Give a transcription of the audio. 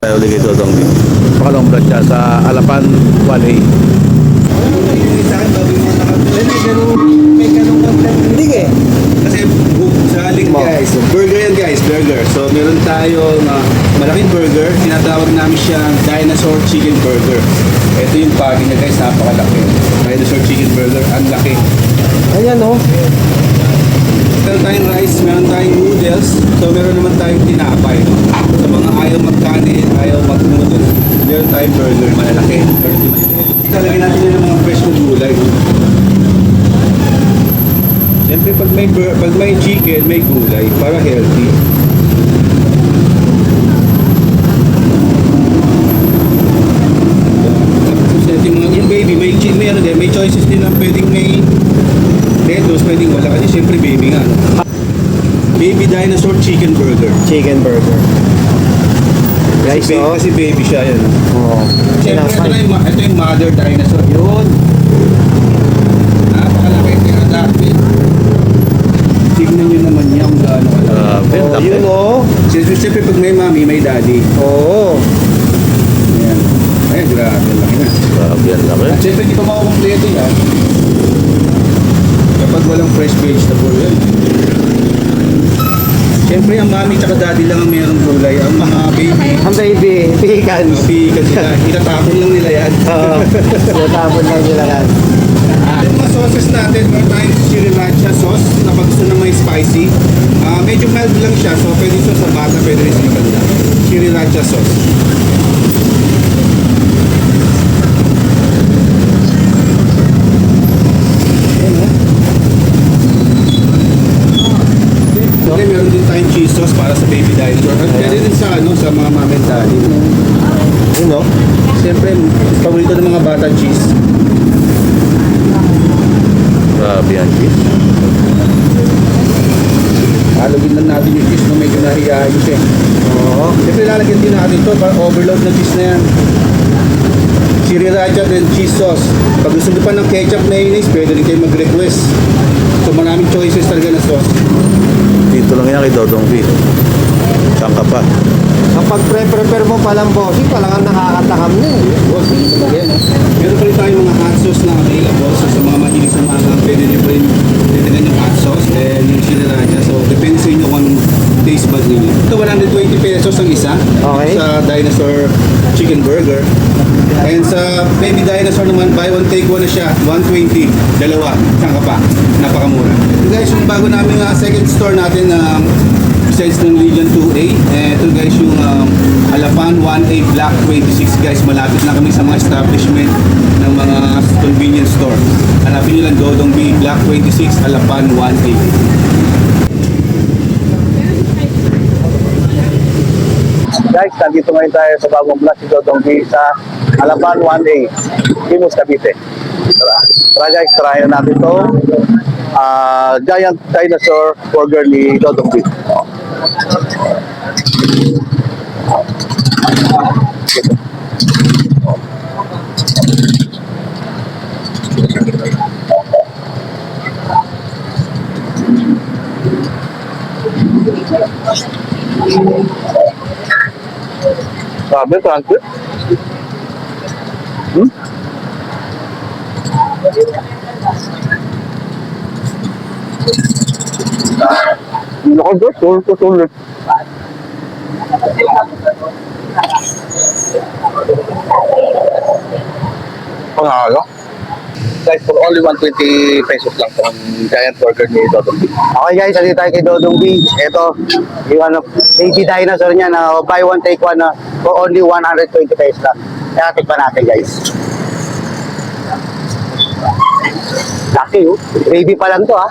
Tayo ulit kay Dodong B. Pakalong vlog siya sa Alapan 1A. Hindi eh. Kasi sa link guys, burger yan guys, burger. So meron tayo malaking burger, tinatawag namin siyang dinosaur chicken burger. Ito yung packing niya guys, napakalaki. Dinosaur chicken burger, ang laki. Ayan o. Meron tayong rice, meron tayong noodles, so meron naman tayong tinapay. Sa mga ayaw magkanin, ayaw mag-noodles, meron tayong burger, malalaki. Talagyan natin yun ng mga fresh na gulay. Siyempre pag may chicken, may gulay para healthy. Yung baby, may choices din na pwedeng may lettuce, pwedeng wala. Kasi siyempre baby nga. Baby dinosaur chicken burger. Chicken burger. Guys, Kasi baby siya yan. Oo. Siyempre ito yung mother dinosaur. Yun. Napakalaki. Tinadaki. Tignan nyo naman niya kung gaano kalaki. Oh, yun o. Siyempre pag may mommy, may daddy. Oo. Ayan. Ayan, grabe. Laki na. Grabe yan laki. At siyempre di pa makukumpleto yan. Kapag walang fresh vegetable yan. Siyempre ang mommy tsaka daddy lang ang mayroong gulay. Ang mga baby, Ang baby, pecans. pikan sila. Itatapon lang nila yan. Oo. Tinatapon lang nila yan. Yung mga sauces natin, meron tayong sriracha sauce na pag gusto na may spicy. Medyo mild lang siya, so pwede siya sa bata, pwede rin sa matanda. Sriracha sauce. Okay, meron din tayong cheese sauce para sa baby dinosaur. At pwede din sa, sa mga mom and daddy. Yun o. Siyempre, paborito ng mga bata cheese. Grabe yan, cheese. Halugin lang natin yung cheese na medyo nahiyahin siya. Oo. Siyempre, lalagyan din natin ito para overload na cheese na yan. Sriracha and cheese sauce. Pag gusto nyo pa ng ketchup mayonnaise, pwede rin kayo mag-request. So, maraming choices talaga na sauce. Dito lang yan kay Dodong B. Saan ka pa? Kapag prepare mo palang bossing, palang nakakatakam na eh. Boss, hindi ko lagyan. Meron pa rin tayong mga hot sauce na available. So, sa mga mahilig sa mga pwede nyo pa rin dagdagan yung hot sauce and yung sriracha. So, depende sa inyo kung anong taste bud ninyo. Ito, 120 pesos ang isa. Okay. Sa dinosaur chicken burger. And sa baby dinosaur naman, buy one take one na siya. 120. Dalawa. Saan ka pa? Napakamura. So guys, yung bago namin second store natin besides ng Legion 2A. Ito guys yung Alapan 1A Block 26 guys. Malapit na kami sa mga establishment ng mga convenience store. Hanapin nyo lang Dodong B Block 26 Alapan 1A. Guys, nandito ngayon tayo sa bagong vlog si Dodong B sa Alapan 1A, Imus, Cavite. Tara guys, try na natin ito. Giant dinosaur burger ni Dodong B. Sabi, tranquil. Ako doon, sulit. Pangalo. Guys, for only 120 pesos lang itong giant burger ni Dodong B. Okay guys, dito tayo kay Dodong B. Ito, yung baby dinosaur niya na buy one take one na for only 120 pesos lang. Kaya tikpan natin guys. Laki oh. Baby pa lang to ah.